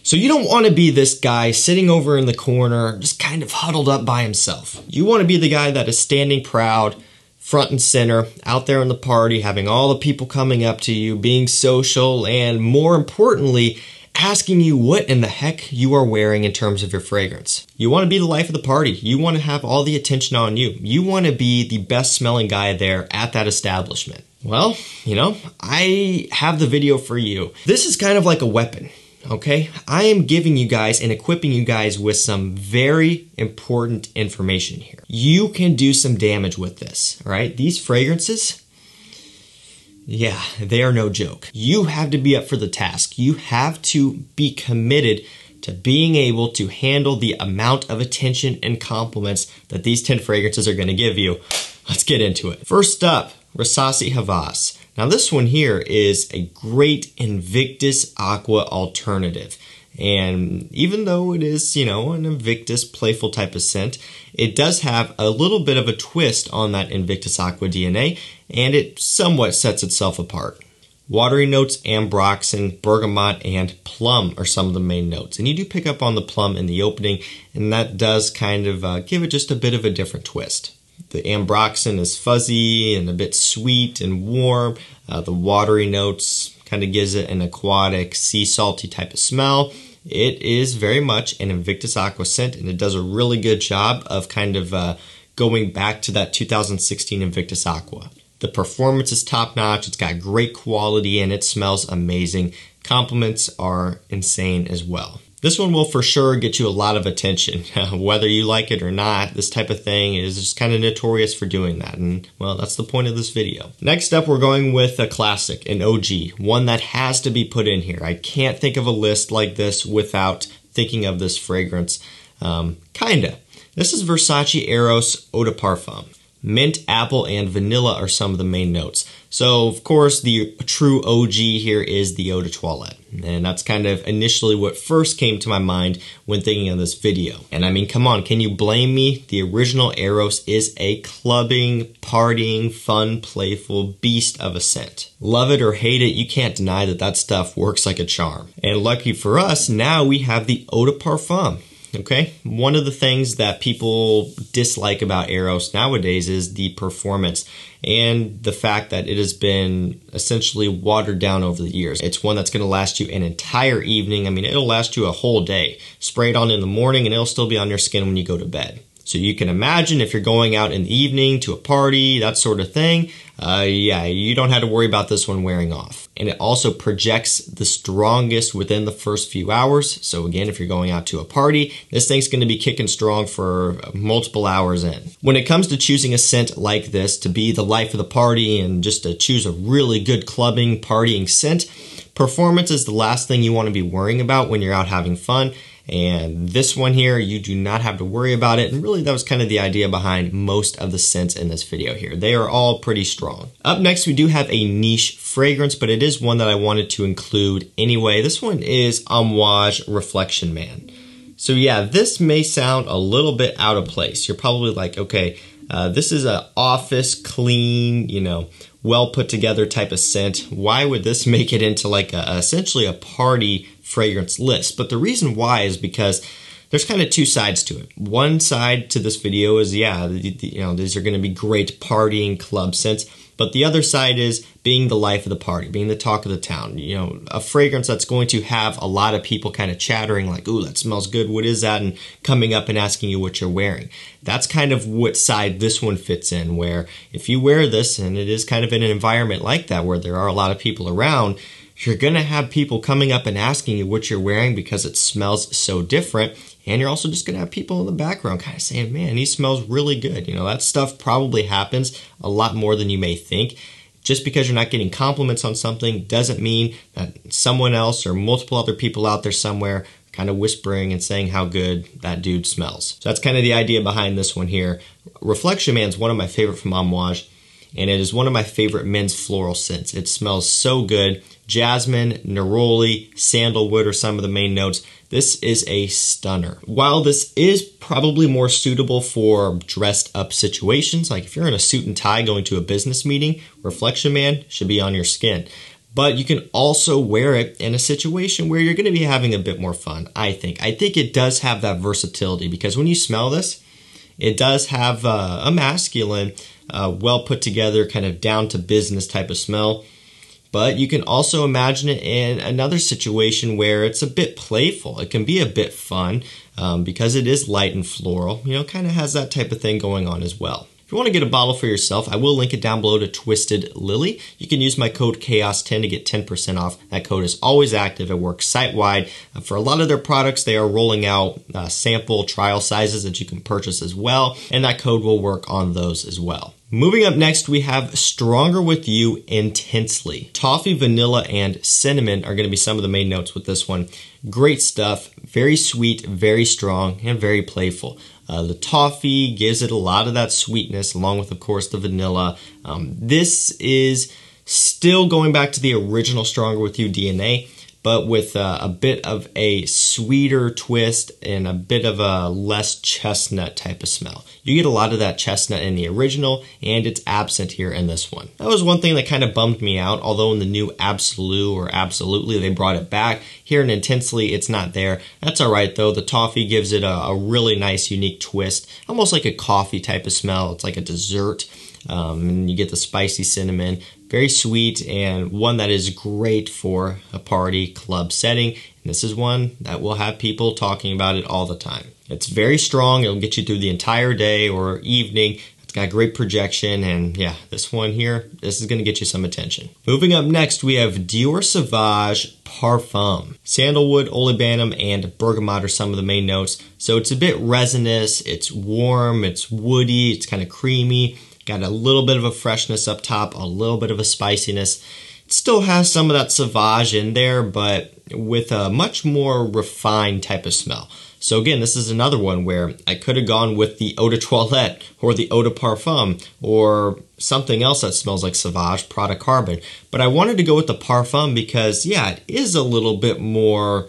So you don't want to be this guy sitting over in the corner, just kind of huddled up by himself. You want to be the guy that is standing proud, front and center, out there in the party, having all the people coming up to you, being social, and more importantly, asking you what in the heck you are wearing in terms of your fragrance. You want to be the life of the party. You want to have all the attention on you. You want to be the best smelling guy there at that establishment. Well, you know, I have the video for you. This is kind of like a weapon. Okay, I am giving you guys and equipping you guys with some very important information here. You can do some damage with this, all right? These fragrances, yeah, they are no joke. You have to be up for the task. You have to be committed to being able to handle the amount of attention and compliments that these 10 fragrances are gonna give you. Let's get into it. First up, Ressassi Havas. Now this one here is a great Invictus Aqua alternative. And even though it is, you know, an Invictus playful type of scent, it does have a little bit of a twist on that Invictus Aqua DNA, and it somewhat sets itself apart. Watery notes, ambroxan, bergamot, and plum are some of the main notes. And you do pick up on the plum in the opening, and that does kind of give it just a bit of a different twist. The ambroxan is fuzzy and a bit sweet and warm. The watery notes kind of gives it an aquatic, sea salty type of smell. It is very much an Invictus Aqua scent, and it does a really good job of kind of going back to that 2016 Invictus Aqua. The performance is top notch. It's got great quality and it smells amazing. Compliments are insane as well. This one will for sure get you a lot of attention, whether you like it or not. This type of thing is just kind of notorious for doing that, and well, that's the point of this video. Next up, we're going with a classic, an OG, one that has to be put in here. I can't think of a list like this without thinking of this fragrance. Kinda. This is Versace Eros Eau de Parfum. Mint, apple, and vanilla are some of the main notes. So, of course, the true OG here is the Eau de Toilette. And that's kind of initially what first came to my mind when thinking of this video. And I mean, come on, can you blame me? The original Eros is a clubbing, partying, fun, playful beast of a scent. Love it or hate it, you can't deny that that stuff works like a charm. And lucky for us, now we have the Eau de Parfum. Okay, one of the things that people dislike about Eros nowadays is the performance and the fact that it has been essentially watered down over the years. It's one that's going to last you an entire evening. I mean, it'll last you a whole day. Spray it on in the morning and it'll still be on your skin when you go to bed. So you can imagine if you're going out in the evening to a party, that sort of thing, yeah, you don't have to worry about this one wearing off. And it also projects the strongest within the first few hours. So again, if you're going out to a party, this thing's gonna be kicking strong for multiple hours in. When it comes to choosing a scent like this to be the life of the party and just to choose a really good clubbing, partying scent, performance is the last thing you wanna be worrying about when you're out having fun. And this one here, you do not have to worry about it. And really, that was kind of the idea behind most of the scents in this video here. They are all pretty strong. Up next, we do have a niche fragrance, but it is one that I wanted to include anyway. This one is Amwash Reflection Man. So yeah, this may sound a little bit out of place. You're probably like, okay, this is an office clean, you know, well put together type of scent. Why would this make it into like essentially a party fragrance list? But the reason why is because there's kind of two sides to it. One side to this video is, yeah, you know, these are going to be great partying club scents. But the other side is being the life of the party, being the talk of the town. You know, a fragrance that's going to have a lot of people kind of chattering like, ooh, that smells good. What is that? And coming up and asking you what you're wearing. That's kind of what side this one fits in, where if you wear this and it is kind of in an environment like that where there are a lot of people around, you're going to have people coming up and asking you what you're wearing because it smells so different. And you're also just going to have people in the background kind of saying, man, he smells really good. You know, that stuff probably happens a lot more than you may think. Just because you're not getting compliments on something doesn't mean that someone else or multiple other people out there somewhere kind of whispering and saying how good that dude smells. So that's kind of the idea behind this one here. Reflection Man is one of my favorite from Amwash, and it is one of my favorite men's floral scents. It smells so good. Jasmine, neroli, sandalwood are some of the main notes. This is a stunner. While this is probably more suitable for dressed up situations, like if you're in a suit and tie going to a business meeting, Reflection Man should be on your skin. But you can also wear it in a situation where you're going to be having a bit more fun, I think. I think it does have that versatility because when you smell this, it does have a masculine, well put together, kind of down to business type of smell. But you can also imagine it in another situation where it's a bit playful. It can be a bit fun because it is light and floral. You know, kind of has that type of thing going on as well. If you want to get a bottle for yourself, I will link it down below to Twisted Lily. You can use my code CHAOS10 to get 10% off. That code is always active. It works site-wide. For a lot of their products, they are rolling out sample trial sizes that you can purchase as well, and that code will work on those as well. Moving up next, we have Stronger With You Intensely. Toffee, vanilla, and cinnamon are going to be some of the main notes with this one. Great stuff, very sweet, very strong, and very playful. The toffee gives it a lot of that sweetness, along with, of course, the vanilla. This is still going back to the original Stronger With You DNA, but with a bit of a sweeter twist and a bit of a less chestnut type of smell. You get a lot of that chestnut in the original, and it's absent here in this one. That was one thing that kind of bummed me out, although in the new Absolute or Absolutely they brought it back. Here in Intensely, it's not there. That's all right though. The toffee gives it a really nice, unique twist, almost like a coffee type of smell. It's like a dessert. And you get the spicy cinnamon, very sweet, and one that is great for a party club setting. And this is one that will have people talking about it all the time. It's very strong. It'll get you through the entire day or evening. It's got great projection, and yeah, this one here, this is going to get you some attention. Moving up next, we have Dior Sauvage Parfum. Sandalwood, olibanum, and bergamot are some of the main notes. So it's a bit resinous, it's warm, it's woody, it's kind of creamy. Got a little bit of a freshness up top, a little bit of a spiciness. It still has some of that Sauvage in there, but with a much more refined type of smell. So again, this is another one where I could have gone with the Eau de Toilette or the Eau de Parfum or something else that smells like Sauvage, Prada Carbon. But I wanted to go with the Parfum because, yeah, it is a little bit more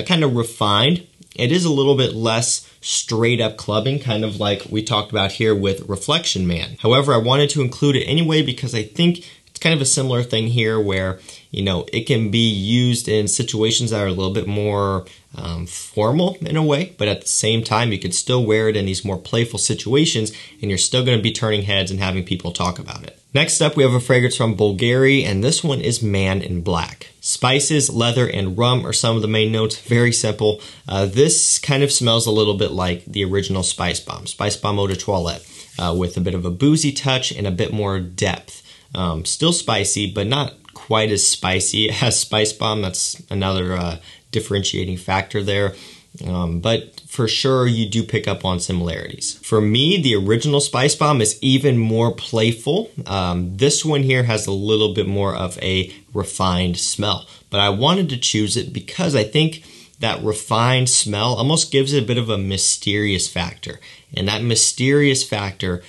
kind of refined. It is a little bit less straight up clubbing, kind of like we talked about here with Reflection Man. However, I wanted to include it anyway because I think it's kind of a similar thing here where, you know, it can be used in situations that are a little bit more formal in a way, but at the same time, you could still wear it in these more playful situations and you're still going to be turning heads and having people talk about it. Next up, we have a fragrance from Bulgari, and this one is Man in Black. Spices, leather, and rum are some of the main notes. Very simple. This kind of smells a little bit like the original Spice Bomb Eau de Toilette, with a bit of a boozy touch and a bit more depth. Still spicy, but not quite as spicy as Spice Bomb. That's another differentiating factor there. But for sure, you do pick up on similarities. For me, the original Spice Bomb is even more playful. This one here has a little bit more of a refined smell, but I wanted to choose it because I think that refined smell almost gives it a bit of a mysterious factor. And that mysterious factor,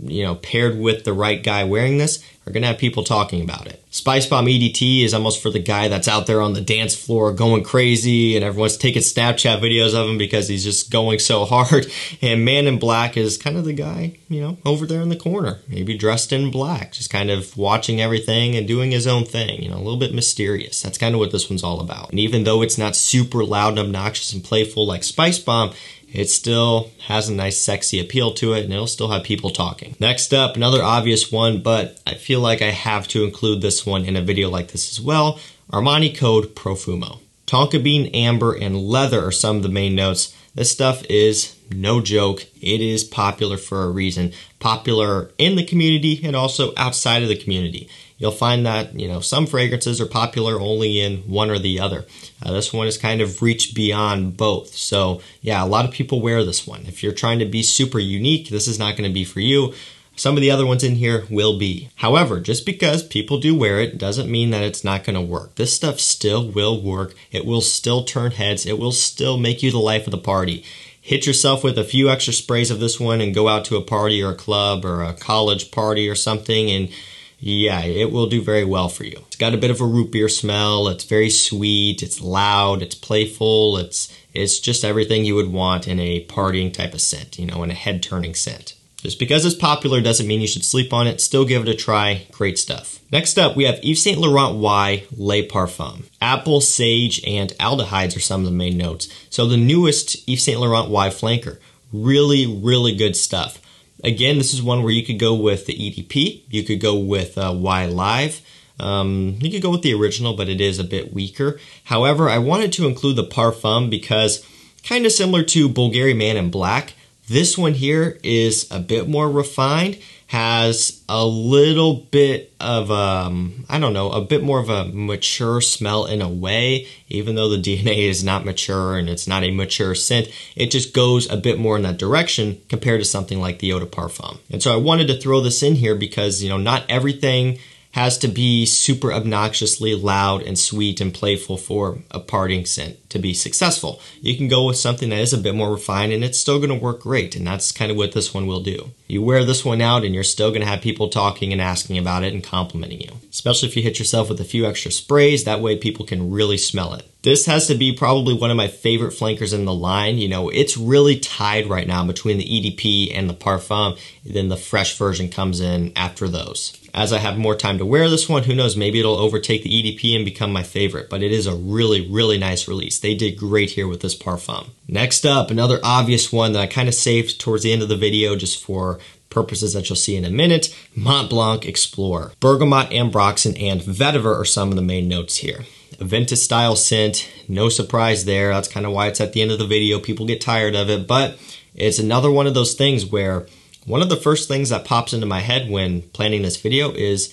you know, paired with the right guy wearing this, are gonna have people talking about it. Spice Bomb EDT is almost for the guy that's out there on the dance floor going crazy and everyone's taking Snapchat videos of him because he's just going so hard. And Man in Black is kind of the guy, you know, over there in the corner, maybe dressed in black, just kind of watching everything and doing his own thing, you know, a little bit mysterious. That's kind of what this one's all about. And even though it's not super loud and obnoxious and playful like Spice Bomb, it still has a nice sexy appeal to it and it'll still have people talking. Next up, another obvious one, but I feel like I have to include this one in a video like this as well. Armani Code Profumo. Tonka bean, amber, and leather are some of the main notes. This stuff is no joke. It is popular for a reason. Popular in the community and also outside of the community. You'll find that, you know, some fragrances are popular only in one or the other. This one has kind of reached beyond both. So yeah, a lot of people wear this one. If you're trying to be super unique, this is not going to be for you. Some of the other ones in here will be. However, just because people do wear it doesn't mean that it's not going to work. This stuff still will work. It will still turn heads. It will still make you the life of the party. Hit yourself with a few extra sprays of this one and go out to a party or a club or a college party or something, and yeah, it will do very well for you. It's got a bit of a root beer smell. It's very sweet. It's loud. It's playful. It's just everything you would want in a partying type of scent, you know, in a head-turning scent. Just because it's popular doesn't mean you should sleep on it. Still give it a try. Great stuff. Next up, we have Yves Saint Laurent Y Le Parfum. Apple, sage, and aldehydes are some of the main notes. So the newest Yves Saint Laurent Y flanker. Really, really good stuff. Again, this is one where you could go with the EDP. You could go with Y Live. You could go with the original, but it is a bit weaker. However, I wanted to include the Parfum because kind of similar to Bulgari Man and Black, this one here is a bit more refined, has a little bit of, I don't know, a bit more of a mature smell in a way. Even though the DNA is not mature and it's not a mature scent, it just goes a bit more in that direction compared to something like the Eau de Parfum. And so I wanted to throw this in here because, you know, not everything has to be super obnoxiously loud and sweet and playful for a parting scent to be successful. You can go with something that is a bit more refined and it's still going to work great, and that's kind of what this one will do. You wear this one out and you're still going to have people talking and asking about it and complimenting you. Especially if you hit yourself with a few extra sprays, that way people can really smell it. This has to be probably one of my favorite flankers in the line. You know, it's really tied right now between the EDP and the Parfum. Then the fresh version comes in after those. As I have more time to wear this one, who knows, maybe it'll overtake the EDP and become my favorite, but it is a really, really nice release. They did great here with this Parfum. Next up, another obvious one that I kind of saved towards the end of the video just for purposes that you'll see in a minute, Mont Blanc Explore. Bergamot, Ambroxan, and Vetiver are some of the main notes here. A vintage style scent, no surprise there. That's kind of why it's at the end of the video. People get tired of it, but it's another one of those things where one of the first things that pops into my head when planning this video is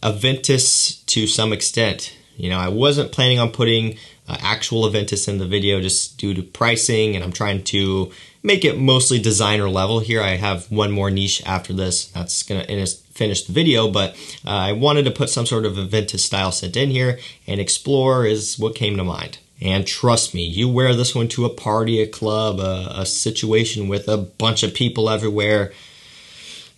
Aventus to some extent. You know, I wasn't planning on putting actual Aventus in the video just due to pricing, and I'm trying to make it mostly designer level here. I have one more niche after this. That's gonna finish the video, but I wanted to put some sort of Aventus style scent in here, and Explore is what came to mind. And trust me, you wear this one to a party, a club, a situation with a bunch of people everywhere.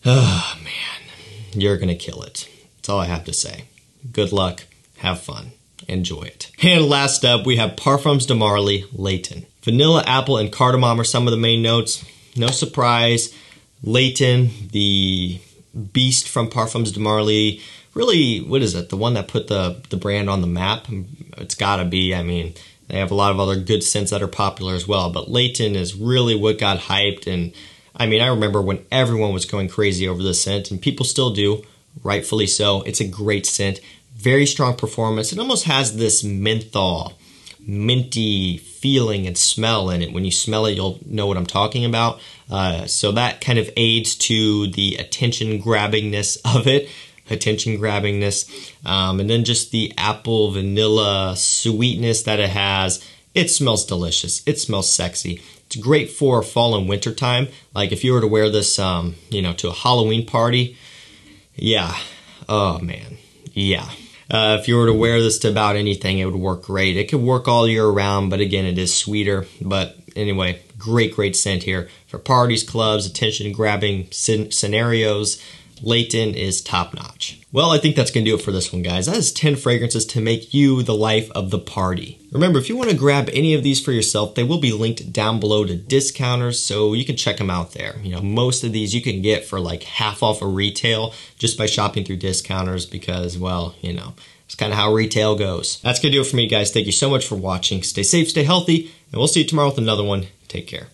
Oh man, you're gonna kill it. That's all I have to say. Good luck, have fun, enjoy it. And last up, we have Parfums de Marly Layton. Vanilla, apple, and cardamom are some of the main notes. No surprise, Layton, the beast from Parfums de Marly, really, what is it? The one that put the brand on the map? It's gotta be. I mean, they have a lot of other good scents that are popular as well, but Layton is really what got hyped. And I mean, I remember when everyone was going crazy over this scent, and people still do, rightfully so. It's a great scent, very strong performance. It almost has this menthol, minty feeling and smell in it. When you smell it, you'll know what I'm talking about. So that kind of aids to the attention grabbingness of it. And then just the apple vanilla sweetness that it has. It smells delicious. It smells sexy. It's great for fall and winter time. Like if you were to wear this, you know, to a Halloween party, yeah. Oh man, yeah. If you were to wear this to about anything, it would work great. It could work all year round, but again, it is sweeter. But anyway, great scent here for parties, clubs, attention-grabbing scenarios. Layton is top-notch. Well, I think that's going to do it for this one, guys. That is 10 fragrances to make you the life of the party. Remember, if you want to grab any of these for yourself, they will be linked down below to discounters, so you can check them out there. You know, most of these you can get for like half off of retail just by shopping through discounters because, well, you know, it's kind of how retail goes. That's going to do it for me, guys. Thank you so much for watching. Stay safe, stay healthy, and we'll see you tomorrow with another one. Take care.